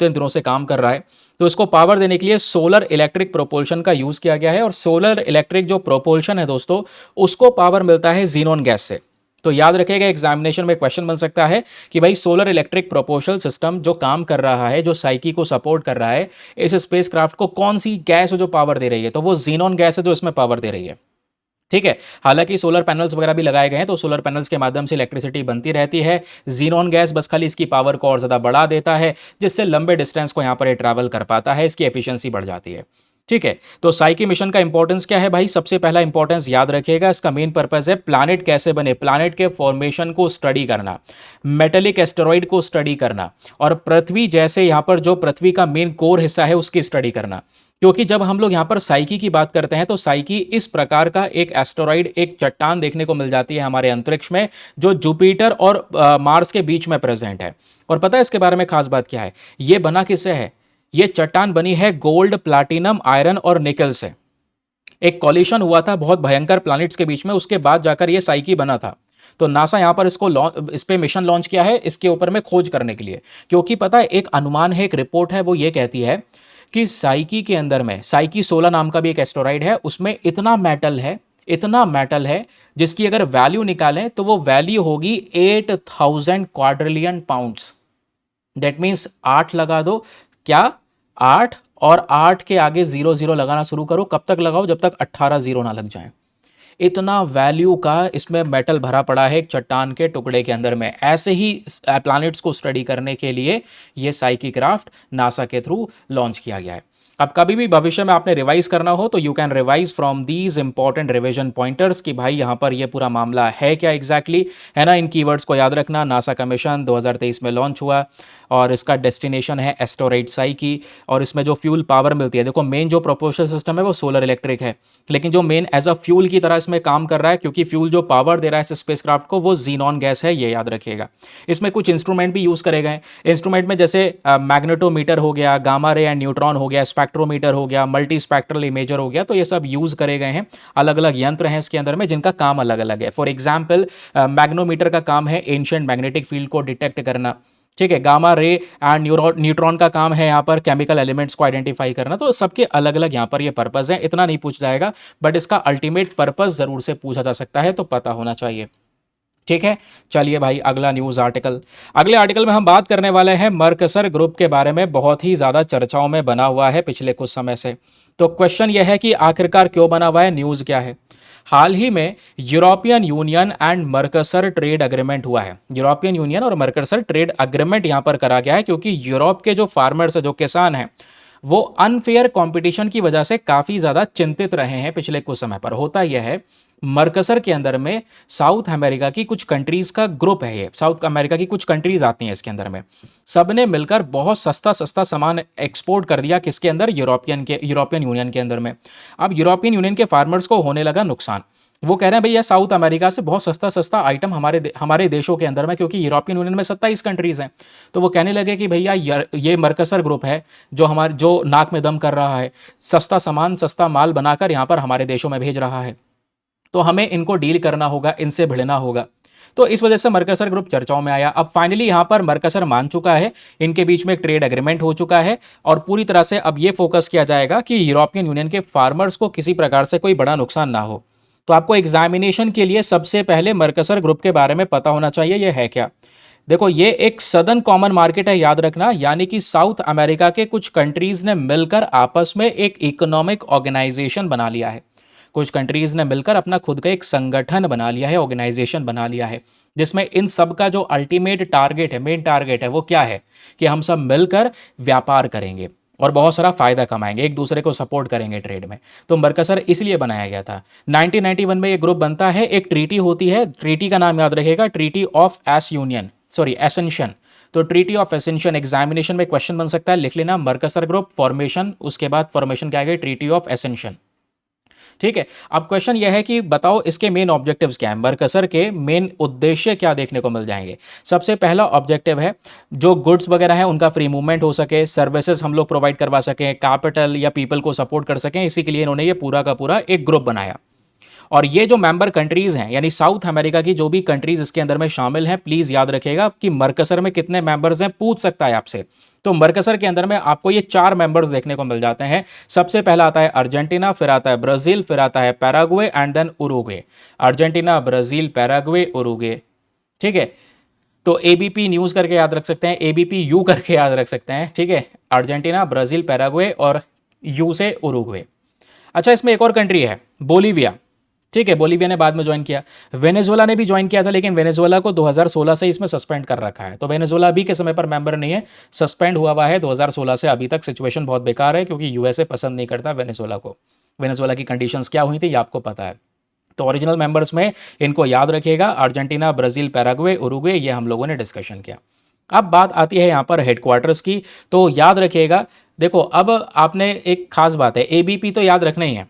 दिनों से काम कर रहा है, तो इसको पावर देने के लिए सोलर इलेक्ट्रिक प्रोपल्शन का यूज किया गया है। और सोलर इलेक्ट्रिक जो प्रोपल्शन है दोस्तों, उसको पावर मिलता है जीनोन गैस से। तो याद रखिएगा एग्जामिनेशन में क्वेश्चन बन सकता है कि भाई सोलर इलेक्ट्रिक प्रोपोर्शनल सिस्टम जो काम कर रहा है, जो साइकी को सपोर्ट कर रहा है, इस स्पेसक्राफ्ट को कौन सी गैस है जो पावर दे रही है, तो वो जीनोन गैस है जो इसमें पावर दे रही है। ठीक है, हालांकि सोलर पैनल्स वगैरह भी लगाए गए हैं, तो सोलर पैनल्स के माध्यम से इलेक्ट्रिसिटी बनती रहती है। जीनोन गैस बस खाली इसकी पावर को और ज़्यादा बढ़ा देता है, जिससे लंबे डिस्टेंस को यहाँ पर ये ट्रैवल कर पाता है, इसकी एफिशिएंसी बढ़ जाती है। ठीक है, तो साइकी मिशन का इंपॉर्टेंस क्या है भाई? सबसे पहला इंपॉर्टेंस याद रखिएगा, इसका मेन पर्पस है प्लैनेट कैसे बने, प्लैनेट के फॉर्मेशन को स्टडी करना, मेटेलिक एस्टेरॉइड को स्टडी करना, और पृथ्वी जैसे यहां पर जो पृथ्वी का मेन कोर हिस्सा है उसकी स्टडी करना। क्योंकि जब हम लोग यहां पर साइकी की बात करते हैं तो साइकी इस प्रकार का एक एस्टेरॉइड, एक चट्टान देखने को मिल जाती है हमारे अंतरिक्ष में, जो जुपिटर और मार्स के बीच में प्रेजेंट है। और पता है इसके बारे में खास बात क्या है? ये बना किससे है? ये चट्टान बनी है गोल्ड, प्लैटिनम, आयरन और निकल से। एक कॉलिशन हुआ था बहुत भयंकर प्लैनेट्स के बीच में, उसके बाद जाकर ये साइकी बना था। तो नासा यहां पर इस पे मिशन लॉन्च किया है इसके ऊपर में खोज करने के लिए। क्योंकि पता है, एक अनुमान है, एक रिपोर्ट है, वो ये कहती है कि साइकी के अंदर में साइकी 16 नाम का भी एक एस्टेरॉइड है, उसमें इतना मेटल है, इतना मेटल है, जिसकी अगर वैल्यू निकालें तो वो वैल्यू होगी 8000 क्वाड्रिलियन पाउंड्स। दैट मीन्स 8 लगा दो, क्या? 8, और 8 के आगे 0 0 लगाना शुरू करो। कब तक लगाओ? जब तक 18 0 ना लग जाए। इतना वैल्यू का इसमें मेटल भरा पड़ा है एक चट्टान के टुकड़े के अंदर में। ऐसे ही प्लैनेट्स को स्टडी करने के लिए ये साइकी क्राफ्ट नासा के थ्रू लॉन्च किया गया है। अब कभी भी भविष्य में आपने रिवाइज करना हो तो you can revise from these important revision pointers कि भाई यहाँ पर ये पूरा मामला है क्या एग्जैक्टली, है ना। इन कीवर्ड्स को याद रखना। नासा का मिशन 2023 में लॉन्च हुआ और इसका डेस्टिनेशन है एस्टेरॉइड साइकी। और इसमें जो फ्यूल पावर मिलती है, देखो मेन जो प्रोपोर्शनल सिस्टम है वो सोलर इलेक्ट्रिक है, लेकिन जो मेन एज अ फ्यूल की तरह इसमें काम कर रहा है, क्योंकि फ्यूल जो पावर दे रहा है इस स्पेसक्राफ्ट को, वो जीनॉन गैस है, ये याद रखिएगा। इसमें कुछ इंस्ट्रूमेंट भी यूज करे गए। इंस्ट्रूमेंट में जैसे मैग्नेटोमीटर हो गया, गामा रे एंड न्यूट्रॉन हो गया, स्पेक्ट्रोमीटर हो गया, मल्टी स्पेक्ट्रल इमेजर हो गया, तो ये सब यूज करे गए हैं। अलग अलग यंत्र हैं इसके अंदर में जिनका काम अलग अलग है। फॉर एग्जाम्पल मैग्नोमीटर का काम है एंशिएंट मैग्नेटिक फील्ड को डिटेक्ट करना, ठीक है। गामा रे एंड न्यूट्रॉन का काम है यहाँ पर केमिकल एलिमेंट्स को आइडेंटिफाई करना। तो सबके अलग अलग यहाँ पर ये पर्पस है, इतना नहीं पूछ जाएगा, बट इसका अल्टीमेट पर्पस जरूर से पूछा जा सकता है, तो पता होना चाहिए। ठीक है, चलिए भाई अगला न्यूज आर्टिकल। अगले आर्टिकल में हम बात करने वाले हैं मर्कसर ग्रुप के बारे में, बहुत ही ज्यादा चर्चाओं में बना हुआ है पिछले कुछ समय से। तो क्वेश्चन यह है कि आखिरकार क्यों बना हुआ है, न्यूज क्या है? हाल ही में European Union and Mercosur trade agreement हुआ है। यूरोपियन यूनियन और मर्कसर ट्रेड अग्रीमेंट यहां पर करा गया है क्योंकि यूरोप के जो फार्मर्स है, जो किसान हैं, वो अनफेयर कंपटीशन की वजह से काफी ज्यादा चिंतित रहे हैं पिछले कुछ समय पर। होता यह है, मर्कसर के अंदर में साउथ अमेरिका की कुछ कंट्रीज का ग्रुप है, ये साउथ अमेरिका की कुछ कंट्रीज आती हैं इसके अंदर में। सबने मिलकर बहुत सस्ता सस्ता सामान एक्सपोर्ट कर दिया किसके अंदर? यूरोपियन यूनियन के अंदर में। अब यूरोपियन यूनियन के फार्मर्स को होने लगा नुकसान। वो कह रहे हैं भैया साउथ अमेरिका से बहुत सस्ता सस्ता आइटम हमारे देशों के अंदर में, क्योंकि यूरोपियन यूनियन में 27 कंट्रीज हैं। तो वो कहने लगे कि भैया ये मर्कसर ग्रुप है जो नाक में दम कर रहा है, सस्ता सामान सस्ता माल बनाकर यहाँ पर हमारे देशों में भेज रहा है, तो हमें इनको डील करना होगा, इनसे भिड़ना होगा। तो इस वजह से मर्कसर ग्रुप चर्चाओं में आया। अब फाइनली यहां पर मर्कसर मान चुका है, इनके बीच में एक ट्रेड एग्रीमेंट हो चुका है, और पूरी तरह से अब यह फोकस किया जाएगा कि यूरोपियन यूनियन के फार्मर्स को किसी प्रकार से कोई बड़ा नुकसान ना हो। तो आपको एग्जामिनेशन के लिए सबसे पहले मर्कसर ग्रुप के बारे में पता होना चाहिए, यह है क्या। देखो, ये एक सदर्न कॉमन मार्केट है, याद रखना, यानी कि साउथ अमेरिका के कुछ कंट्रीज ने मिलकर आपस में एक इकोनॉमिक ऑर्गेनाइजेशन बना लिया है। कुछ कंट्रीज ने मिलकर अपना खुद का एक संगठन बना लिया है, ऑर्गेनाइजेशन बना लिया है, जिसमें इन सब का जो अल्टीमेट टारगेट है, मेन टारगेट है, वो क्या है कि हम सब मिलकर व्यापार करेंगे और बहुत सारा फायदा कमाएंगे, एक दूसरे को सपोर्ट करेंगे ट्रेड में। तो मर्कसर इसलिए बनाया गया था। 1991 में ये ग्रुप बनता है, एक ट्रीटी होती है, ट्रीटी का नाम याद रखेगा, ट्रीटी ऑफ एसेंशन। तो ट्रीटी ऑफ एसेंशन एग्जामिनेशन में क्वेश्चन बन सकता है, लिख लेना मर्कसर ग्रुप फॉर्मेशन, उसके बाद फॉर्मेशन क्या है, ट्रीटी ऑफ एसेंशन। ठीक है, अब क्वेश्चन यह है कि बताओ इसके मेन ऑब्जेक्टिव्स क्या हैं, मर्कसर के मेन उद्देश्य क्या देखने को मिल जाएंगे। सबसे पहला ऑब्जेक्टिव है जो गुड्स वगैरह है उनका फ्री मूवमेंट हो सके, सर्विसेज हम लोग प्रोवाइड करवा सकें, कैपिटल या पीपल को सपोर्ट कर सकें। इसी के लिए इन्होंने ये पूरा का पूरा एक ग्रुप बनाया। और ये जो मेंबर कंट्रीज हैं, यानी साउथ अमेरिका की जो भी कंट्रीज इसके अंदर में शामिल हैं, प्लीज याद रखिएगा कि मर्कसर में कितने मेंबर्स हैं, पूछ सकता है आपसे। तो मर्कसर के अंदर में आपको ये 4 मेंबर्स देखने को मिल जाते हैं। सबसे पहला आता है अर्जेंटीना, फिर आता है ब्राजील, फिर आता है Paraguay and then Uruguay. Argentina, Brazil, Paraguay, Uruguay. ठीक है, तो एबीपी न्यूज करके याद रख सकते हैं, एबीपी यू करके याद रख सकते हैं। ठीक है, अर्जेंटीना, ब्राजील, पैराग्वे और यू से उरुग्वे। अच्छा, इसमें एक और कंट्री है, बोलीविया। ठीक है, बोलीविया ने बाद में ज्वाइन किया। वेनेजुएला ने भी ज्वाइन किया था, लेकिन वेनेजुएला को 2016 से इसमें सस्पेंड कर रखा है, तो वेनेजुएला अभी के समय पर मेंबर नहीं है, सस्पेंड हुआ है 2016 से अभी तक। सिचुएशन बहुत बेकार है क्योंकि यूएसए पसंद नहीं करता वेनेजुएला को। वेनेजुएला की कंडीशंस क्या हुई थी ये आपको पता है। तो ओरिजिनल मेंबर्स में इनको याद रखिएगा, अर्जेंटीना, ब्राज़ील, पैराग्वे, उरुग्वे, ये हम लोगों ने डिस्कशन किया। अब बात आती है यहाँ पर हेडक्वार्टर्स की, तो याद रखिएगा, देखो अब आपने एक खास बात है, एबीपी तो याद रखना ही है,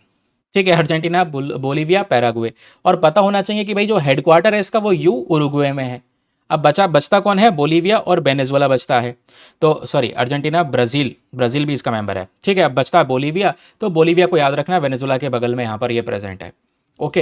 ठीक है, अर्जेंटीना, बोलीविया, पैराग्वे, और पता होना चाहिए कि भाई जो हेडक्वार्टर है इसका वो उरुग्वे में है। अब बचता कौन है, बोलीविया और वेनेजुएला बचता है, तो सॉरी अर्जेंटीना, ब्राज़ील, ब्राज़ील भी इसका मेंबर है, ठीक है। अब बचता बोलीविया, तो बोलीविया को याद रखना, वेनेजुएला के बगल में यहाँ पर ये प्रेजेंट है। ओके,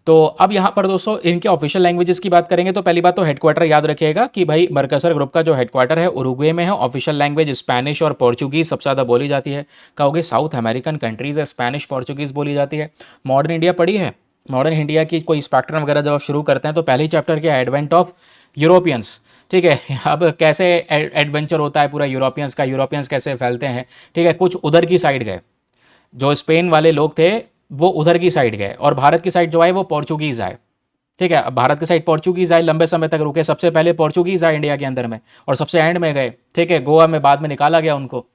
तो अब यहाँ पर दोस्तों इनके ऑफिशियल लैंग्वेजेस की बात करेंगे, तो पहली बात तो हेडक्वार्टर याद रखिएगा कि भाई मरकसर ग्रुप का जो हेडक्वार्टर है उरुग्वे में है। ऑफिशियल लैंग्वेज स्पेनिश और पोर्चुगीज सबसे ज़्यादा बोली जाती है। कहोगे साउथ अमेरिकन कंट्रीज है, स्पेनिश पोर्चुगीज बोली जाती है। मॉडर्न इंडिया पढ़ी है, मॉडर्न इंडिया की कोई स्पेक्ट्रम वगैरह जब आप शुरू करते हैं तो पहले ही चैप्टर के एडवेंट ऑफ यूरोपियंस, ठीक है। अब कैसे एडवेंचर होता है पूरा यूरोपियंस का, यूरोपियंस कैसे फैलते हैं, ठीक है। कुछ उधर की साइड गए, जो स्पेन वाले लोग थे वो उधर की साइड गए, और भारत की साइड जो आए वो पोर्चुगीज आए, ठीक है। अब भारत की साइड पोर्चुगीज आए, लंबे समय तक रुके, सबसे पहले पोर्चुगीज आए इंडिया के अंदर में, और सबसे एंड में गए, ठीक है। गोवा में बाद में निकाला गया उनको।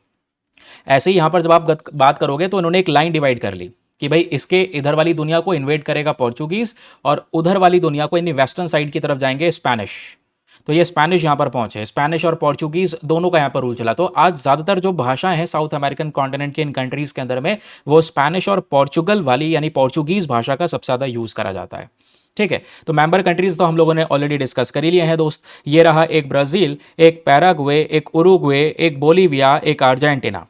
ऐसे ही यहाँ पर जब आप बात करोगे तो उन्होंने एक लाइन डिवाइड कर ली कि भाई इसके इधर वाली दुनिया को इन्वेड करेगा पोर्चुगीज, और उधर वाली दुनिया को यानी वेस्टर्न साइड की तरफ जाएंगे स्पेनिश। तो ये स्पेनिश यहाँ पर पहुंचे, स्पेनिश और पोर्चुगीज दोनों का यहाँ पर रूल चला। तो आज ज़्यादातर जो भाषाएं हैं साउथ अमेरिकन कॉन्टिनेंट के इन कंट्रीज के अंदर में, वो स्पेनिश और पोर्चुगल वाली यानी पोर्चुगीज भाषा का सबसे ज़्यादा यूज़ करा जाता है, ठीक है। तो मेंबर कंट्रीज तो हम लोगों ने ऑलरेडी डिस्कस कर ही लिए हैं दोस्त। ये रहा एक ब्राज़ील, एक पैराग्वे, एक उरुग्वे, एक बोलीविया, एक अर्जेंटीना,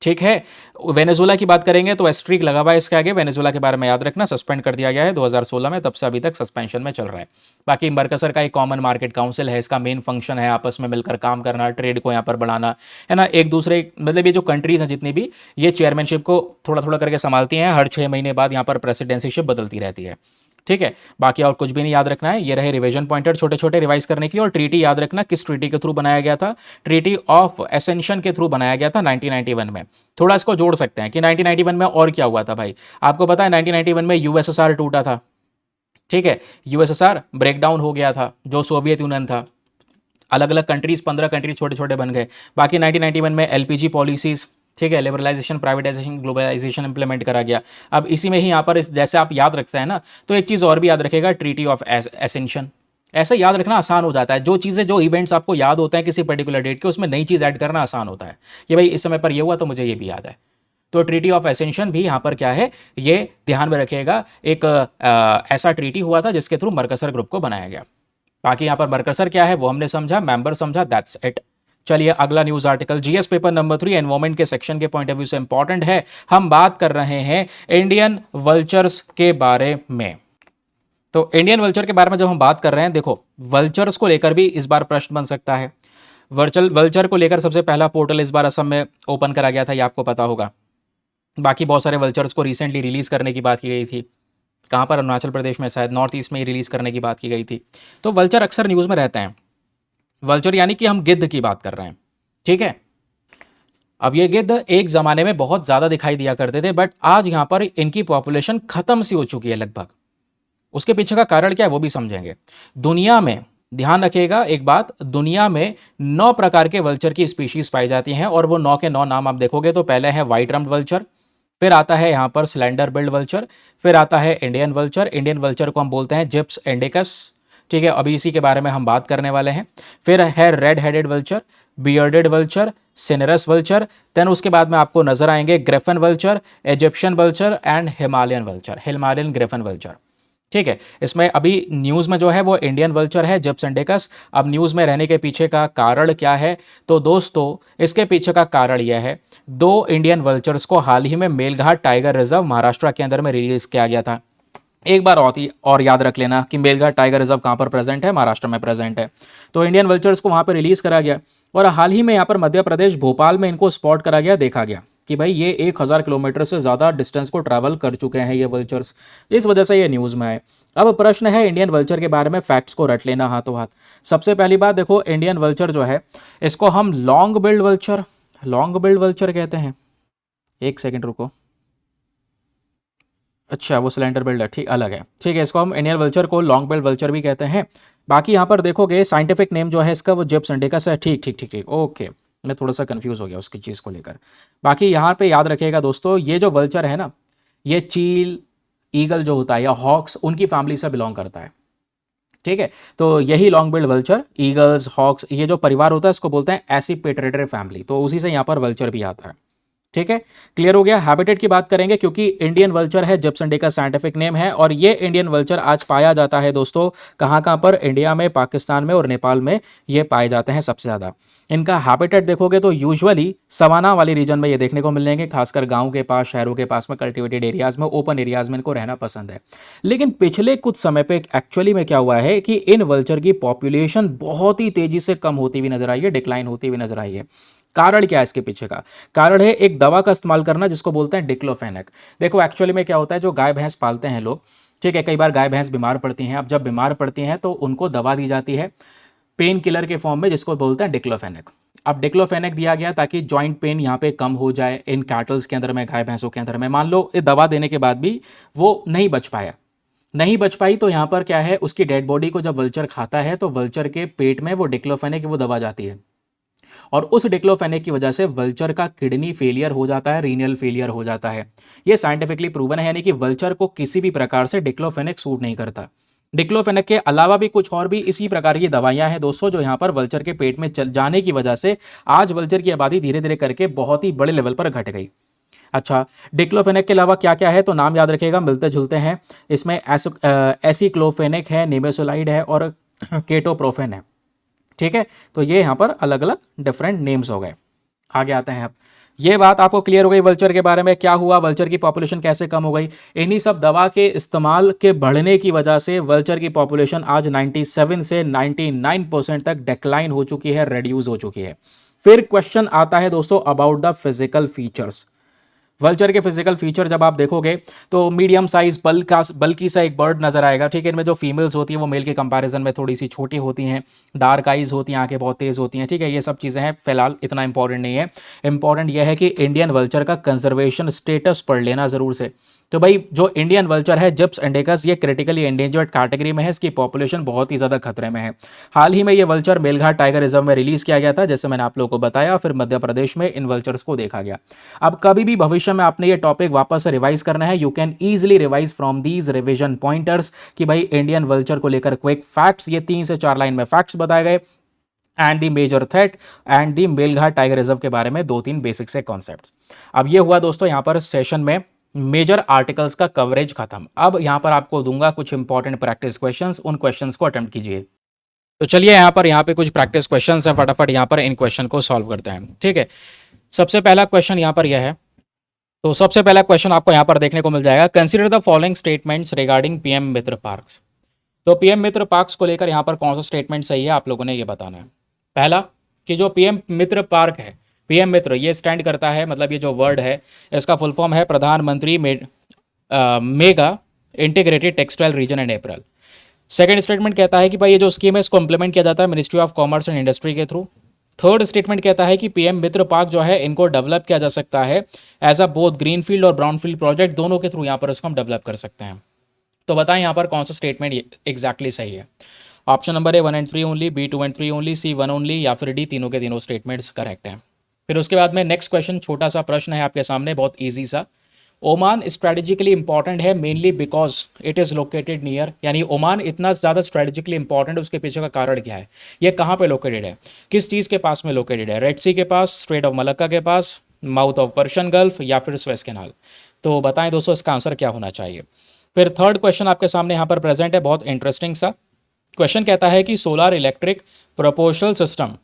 ठीक है। वेनेजुएला की बात करेंगे तो एस्ट्रिक लगा हुआ है इसके आगे, वेनेजुएला के बारे में याद रखना, सस्पेंड कर दिया गया है 2016 में, तब से अभी तक सस्पेंशन में चल रहा है। बाकी मरकसर का एक कॉमन मार्केट काउंसिल है, इसका मेन फंक्शन है आपस में मिलकर काम करना, ट्रेड को यहाँ पर बढ़ाना, है ना। एक दूसरे मतलब ये जो कंट्रीज हैं जितनी भी, ये चेयरमैनशिप को थोड़ा थोड़ा करके संभालती हैं, हर 6 महीने बाद यहाँ पर प्रेसिडेंसीशिप बदलती रहती है, ठीक है। बाकी और कुछ भी नहीं याद रखना है, ये रहे रिवीजन पॉइंटर छोटे छोटे रिवाइज करने के लिए। और ट्रीटी याद रखना, किस ट्रीटी के थ्रू बनाया गया था, ट्रीटी ऑफ एसेंशन के थ्रू बनाया गया था 1991 में। थोड़ा इसको जोड़ सकते हैं कि 1991 में और क्या हुआ था भाई, आपको पता है 1991 में यूएसएसआर टूटा था, ठीक है। यूएसएसआर ब्रेकडाउन हो गया था, जो सोवियत यूनियन था, अलग अलग कंट्रीज 15 कंट्रीज छोटे छोटे बन गए। बाकी 1991 में एलपीजी पॉलिसीज, ठीक है, लिबरलाइजेशन, प्राइवेटाइजेशन, ग्लोबलाइजेशन इंप्लीमेंट करा गया। अब इसी में ही यहाँ पर जैसे आप याद रखते हैं ना, तो एक चीज़ और भी याद रखेगा, ट्रीटी ऑफ एसेंशन। ऐसे याद रखना आसान हो जाता है, जो चीज़ें जो इवेंट्स आपको याद होते हैं किसी पर्टिकुलर डेट के, उसमें नई चीज़ ऐड करना आसान होता है कि भाई इस समय पर ये हुआ तो मुझे ये भी याद है। तो ट्रीटी ऑफ एसेंशन भी यहाँ पर क्या है, ये ध्यान में रखिएगा, एक ऐसा ट्रीटी हुआ था जिसके थ्रू मरकसर ग्रुप को बनाया गया। बाकी यहाँ पर मरकसर क्या है वो हमने समझा, मेंबर समझा, दैट्स इट। चलिए अगला news article, GS paper number 3 environment के सेक्शन के पॉइंट ऑफ व्यू से इंपॉर्टेंट है। हम बात कर रहे हैं इंडियन वल्चर्स के बारे में। तो इंडियन वल्चर के बारे में जब हम बात कर रहे हैं, देखो वल्चर्स को लेकर भी इस बार प्रश्न बन सकता है। वल्चर को लेकर सबसे पहला पोर्टल इस बार असम में ओपन करा गया था, ये आपको पता होगा। बाकी बहुत सारे वल्चर्स को रिसेंटली रिलीज करने की बात की गई थी, कहाँ पर, अरुणाचल प्रदेश में, शायद नॉर्थ ईस्ट में ही रिलीज करने की बात की गई थी। तो वल्चर अक्सर न्यूज़ में रहते हैं। वल्चर यानी कि हम गिद्ध की बात कर रहे हैं, ठीक है। अब ये गिद्ध एक ज़माने में बहुत ज़्यादा दिखाई दिया करते थे, बट आज यहाँ पर इनकी पॉपुलेशन ख़त्म सी हो चुकी है लगभग। उसके पीछे का कारण क्या है वो भी समझेंगे। दुनिया में, ध्यान रखिएगा एक बात, दुनिया में 9 प्रकार के वल्चर की स्पीशीज पाई जाती हैं, और वो 9 के 9 नाम आप देखोगे तो पहले है व्हाइट रम्ड वल्चर, फिर आता है यहाँ पर स्लेंडर बिल्ड वल्चर, फिर आता है इंडियन वल्चर। इंडियन वल्चर को हम बोलते हैं जिप्स इंडिकस, ठीक है, अभी इसी के बारे में हम बात करने वाले हैं। फिर है red headed vulture, bearded vulture, cinereous vulture, then उसके बाद में आपको नजर आएंगे griffon vulture, Egyptian vulture and Himalayan vulture, Himalayan griffon vulture, ठीक है। इसमें अभी न्यूज़ में जो है वो इंडियन वल्चर है, जिप्स इंडिकस। अब न्यूज़ में रहने के पीछे का कारण क्या है, तो दोस्तों इसके पीछे का कारण यह है, 2 इंडियन वल्चर्स को हाल ही में मेलघाट टाइगर रिजर्व महाराष्ट्र के अंदर में रिलीज किया गया था। एक बार और याद रख लेना कि मेलघाट टाइगर रिजर्व कहाँ पर प्रेजेंट है, महाराष्ट्र में प्रेजेंट है। तो इंडियन वल्चर्स को वहाँ पर रिलीज करा गया, और हाल ही में यहाँ पर मध्य प्रदेश भोपाल में इनको स्पॉट करा गया, देखा गया कि भाई ये 1000 किलोमीटर से ज़्यादा डिस्टेंस को ट्रैवल कर चुके हैं ये वल्चर्स, इस वजह से ये न्यूज़ में आए। अब प्रश्न है इंडियन वल्चर के बारे में, फैक्ट्स को रट लेना हाथों हाथ। सबसे पहली बात देखो, इंडियन वल्चर जो है इसको हम लॉन्ग बिल्ड वल्चर कहते हैं। एक सेकेंड रुको, अच्छा वो सिलेंडर बिल्ड है, ठीक अलग है, ठीक है। इसको हम इंडियन वल्चर को लॉन्ग बिल्ड वल्चर भी कहते हैं। बाकी यहाँ पर देखोगे साइंटिफिक नेम जो है इसका वो जिप्स इंडिकस है। ठीक ठीक ठीक ठीक, ओके। मैं थोड़ा सा कंफ्यूज हो गया उसकी चीज़ को लेकर। बाकी यहाँ पे याद रखिएगा दोस्तों, ये जो वल्चर है ना, ये चील ईगल जो होता है या हॉक्स, उनकी फैमिली से बिलोंग करता है। ठीक है, तो यही long billed vulture, eagles, hawks, ये जो परिवार होता है इसको बोलते हैं एसिपेटरेटरी फैमिली, तो उसी से यहाँ पर वल्चर भी आता है। ठीक है, क्लियर हो गया। हैबिटेट की बात करेंगे क्योंकि इंडियन वल्चर है, जिप्स इंडिका का साइंटिफिक नेम है, और ये इंडियन वल्चर आज पाया जाता है दोस्तों कहाँ कहाँ पर, इंडिया में, पाकिस्तान में और नेपाल में ये पाए जाते हैं सबसे ज़्यादा। इनका हैबिटेट देखोगे तो यूजुअली सवाना वाले रीजन में ये देखने को मिलेंगे, खासकर गाँव के पास, शहरों के पास में, कल्टिवेटेड एरियाज में, ओपन एरियाज में इनको रहना पसंद है। लेकिन पिछले कुछ समय पे एक्चुअली में क्या हुआ है कि इन वल्चर की पॉपुलेशन बहुत ही तेजी से कम होती हुई नजर आई है, डिक्लाइन होती हुई नजर आई है। कारण क्या है इसके पीछे का? कारण है एक दवा का इस्तेमाल करना जिसको बोलते हैं डिक्लोफेनेक। देखो एक्चुअली में क्या होता है, जो गाय भैंस पालते हैं लोग, ठीक है, कई बार गाय भैंस बीमार पड़ती हैं। अब जब बीमार पड़ती हैं तो उनको दवा दी जाती है पेन किलर के फॉर्म में, जिसको बोलते हैं डिक्लोफेनेक। अब डिक्लोफेनेक दिया गया ताकि जॉइंट पेन यहाँ पे कम हो जाए इन कैटल्स के अंदर में, गाय भैंसों के अंदर में। मान लो ये दवा देने के बाद भी वो नहीं बच पाया, नहीं बच पाई, तो यहाँ पर क्या है, उसकी डेड बॉडी को जब वल्चर खाता है तो वल्चर के पेट में वो डिक्लोफेनेक वो दवा जाती है, और उस डिक्लोफेनेक की वजह से वल्चर का किडनी फेलियर हो जाता है, रीनल फेलियर हो जाता है। ये साइंटिफिकली प्रूवन है, यानी कि वल्चर को किसी भी प्रकार से डिक्लोफेनेक सूट नहीं करता। डिक्लोफेनेक के अलावा भी कुछ और भी इसी प्रकार की दवाइयां हैं दोस्तों, जो यहां पर वल्चर के पेट में चल जाने की वजह से आज वल्चर की आबादी धीरे धीरे करके बहुत ही बड़े लेवल पर घट गई। अच्छा, डिक्लोफेनेक के अलावा क्या क्या है, तो नाम याद रखिएगा, मिलते जुलते हैं। इसमें एसिक्लोफेनेक है, निमेसोलाइड है और केटोप्रोफेन है। ठीक है, तो ये यहाँ पर अलग अलग डिफरेंट नेम्स हो गए। आगे आते हैं अब। ये बात आपको क्लियर हो गई वल्चर के बारे में, क्या हुआ, वल्चर की पॉपुलेशन कैसे कम हो गई। इन्हीं सब दवा के इस्तेमाल के बढ़ने की वजह से वल्चर की पॉपुलेशन आज 97 से 99% तक डिक्लाइन हो चुकी है, रेड्यूस हो चुकी है। फिर क्वेश्चन आता है दोस्तों about the physical features. Vulture के फिजिकल फीचर जब आप देखोगे तो मीडियम साइज बल्कि सा एक बर्ड नजर आएगा। ठीक है, इनमें जो फीमेल्स होती है वो मेल के कंपैरिजन में थोड़ी सी छोटी होती हैं, डार्क आइज होती हैं, आंखें बहुत तेज होती हैं। ठीक है, ये सब चीज़ें हैं, फिलहाल इतना इंपॉर्टेंट नहीं है। इंपॉर्टेंट यह है कि इंडियन वल्चर का कंजर्वेशन स्टेटस पढ़ लेना जरूर से। तो भाई जो इंडियन वल्चर है जिप्स इंडिकस, ये क्रिटिकली एंडेंजर्ड कैटेगरी में है, इसकी पॉपुलेशन बहुत ही ज़्यादा खतरे में है। हाल ही में ये वल्चर मेलघाट टाइगर रिजर्व में रिलीज किया गया था, जैसे मैंने आप लोगों को बताया, फिर मध्य प्रदेश में इन वल्चर्स को देखा गया। अब कभी भी भविष्य में आपने ये टॉपिक वापस से रिवाइज करना है, you can easily revise from these revision pointers कि भाई इंडियन वल्चर को लेकर क्विक फैक्ट्स, ये 3 से 4 लाइन में फैक्ट्स बताए गए, and the major threat and the Melghat tiger reserve के बारे में 2-3 बेसिक से कॉन्सेप्ट्स। अब ये हुआ दोस्तों यहाँ पर सेशन में मेजर आर्टिकल्स का कवरेज खत्म। अब यहाँ पर आपको दूंगा कुछ इंपॉर्टेंट प्रैक्टिस क्वेश्चंस, उन क्वेश्चंस को अटेम्प्ट कीजिए। तो चलिए यहाँ पे कुछ प्रैक्टिस क्वेश्चंस हैं, फटाफट यहाँ पर इन क्वेश्चन को सॉल्व करते हैं। ठीक है, सबसे पहला क्वेश्चन यहाँ पर यह है, तो सबसे पहला क्वेश्चन आपको यहाँ पर देखने को मिल जाएगा, consider the following statements regarding PM Mitra parks. तो पीएम मित्र पार्क्स को लेकर यहाँ पर कौन सा स्टेटमेंट सही है आप लोगों ने ये बताना है। पहला कि जो पीएम मित्र पार्क है, पीएम मित्र ये स्टैंड करता है, मतलब ये जो वर्ड है इसका फुल फॉर्म है प्रधानमंत्री mega integrated textile reason and April. Second statement कहता है कि भाई ये जो स्कीम है इसको इंप्लीमेंट किया जाता है ministry of commerce and industry के थ्रू। थर्ड स्टेटमेंट कहता है कि पीएम मित्र पार्क जो है इनको डेवलप किया जा सकता है एज अ बोथ ग्रीनफील्ड और ब्राउनफील्ड प्रोजेक्ट, दोनों के थ्रू यहाँ पर इसको हम डेवलप कर सकते हैं। तो बताएं यहाँ पर कौन सा स्टेटमेंट एग्जैक्टली सही है। Option number a 1 and 3 only, b 2 and 3 only, c 1 only, या फिर डी तीनों के तीनों स्टेटमेंट्स करेक्ट हैं। फिर उसके बाद में नेक्स्ट क्वेश्चन, छोटा सा प्रश्न है आपके सामने, बहुत ईजी सा। ओमान स्ट्रेटेजिकली इंपॉर्टेंट है mainly because it is located near, यानी ओमान इतना ज़्यादा स्ट्रेटेजिकली इंपॉर्टेंट है, उसके पीछे का कारण क्या है, ये कहाँ पे लोकेटेड है, किस चीज़ के पास में लोकेटेड है, रेड सी के पास, स्ट्रेट ऑफ मलक्का के पास, माउथ ऑफ पर्शियन गल्फ, या फिर स्वेज कैनाल। तो बताएं दोस्तों इसका आंसर क्या होना चाहिए। फिर थर्ड क्वेश्चन आपके सामने यहाँ पर प्रेजेंट है, बहुत इंटरेस्टिंग सा क्वेश्चन। कहता है कि सोलर इलेक्ट्रिक प्रोपोर्शनल सिस्टम,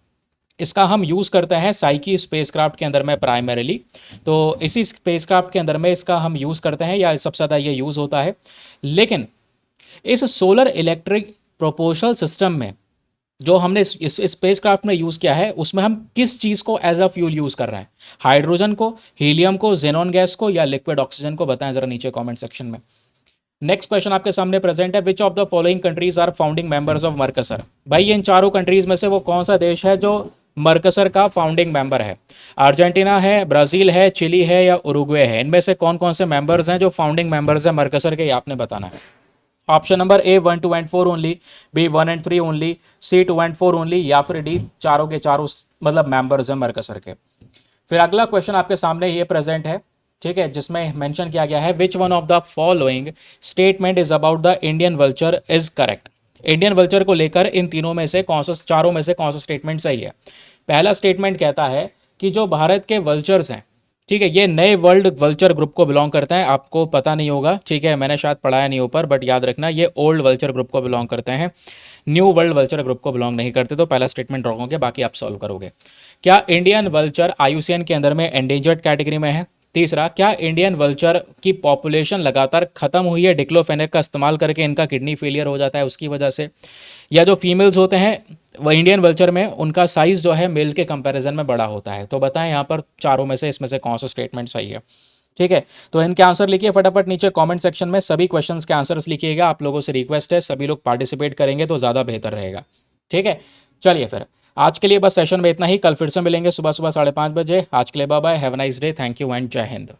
इसका हम यूज़ करते हैं साइकी स्पेसक्राफ्ट के अंदर में प्राइमरीली। तो इसी स्पेसक्राफ्ट के अंदर में इसका हम यूज़ करते हैं, या सबसे ज़्यादा ये यूज़ होता है। लेकिन इस सोलर इलेक्ट्रिक प्रोपोर्शनल सिस्टम में जो हमने इस स्पेसक्राफ्ट में यूज़ किया है, उसमें हम किस चीज़ को एज अ फ्यूल यूज़ कर रहे हैं, हाइड्रोजन को, हीलियम को, जेनॉन गैस को, या लिक्विड ऑक्सीजन को, बताएं ज़रा नीचे कॉमेंट सेक्शन में। नेक्स्ट क्वेश्चन आपके सामने प्रेजेंट है, which of the following countries are founding members of Mercosur. भाई इन चारों कंट्रीज में से वो कौन सा देश है जो मरकसर का फाउंडिंग मेंबर है? अर्जेंटीना है, ब्राज़ील है, चिली है या उरुग्वे है? इनमें से कौन कौन से मेंबर्स हैं जो फाउंडिंग मेंबर्स हैं मरकसर के, ये आपने बताना है। Option number a 1 2 and 4 only, b 1 and 3 only, c 2 and 4 only, या फिर डी चारों के चारों मतलब मेंबर्स हैं मरकसर के। फिर अगला क्वेश्चन आपके सामने ये प्रेजेंट है, ठीक है, जिसमें मेंशन किया गया है which one of the following statement is about the Indian vulture is correct. Indian vulture को लेकर इन तीनों में से कौन सा, चारों में से कौन सा स्टेटमेंट सही है? पहला स्टेटमेंट कहता है कि जो भारत के वल्चर्स हैं, ठीक है, ये नए वर्ल्ड वल्चर ग्रुप को बिलोंग करते हैं। आपको पता नहीं होगा, ठीक है, मैंने शायद पढ़ाया नहीं ऊपर, बट याद रखना ये ओल्ड वल्चर ग्रुप को बिलोंग करते हैं, न्यू वर्ल्ड वल्चर ग्रुप को बिलोंग नहीं करते। तो पहला स्टेटमेंट रॉन्ग हो गया, बाकी आप सॉल्व करोगे। क्या इंडियन वल्चर आईयूसीएन के अंदर में एंडेंजर्ड कैटेगरी में है? तीसरा, क्या इंडियन वल्चर की पॉपुलेशन लगातार खत्म हुई है डिक्लोफेनेक का इस्तेमाल करके, इनका किडनी फेलियर हो जाता है उसकी वजह से? या जो फीमेल्स होते हैं वो इंडियन वल्चर में, उनका साइज जो है मेल के कंपैरिजन में बड़ा होता है? तो बताएं यहाँ पर चारों में से इसमें से कौन सा स्टेटमेंट सही है। ठीक है, तो इनके आंसर लिखिए फटाफट नीचे कमेंट सेक्शन में, सभी क्वेश्चंस के आंसर्स लिखिएगा। आप लोगों से रिक्वेस्ट है, सभी लोग पार्टिसिपेट करेंगे तो ज़्यादा बेहतर रहेगा। ठीक है, चलिए फिर आज के लिए बस सेशन में इतना ही। कल फिर से मिलेंगे सुबह सुबह 5:30 बजे। आज के लिए bye bye, have a nice day, thank you and जय हिंद।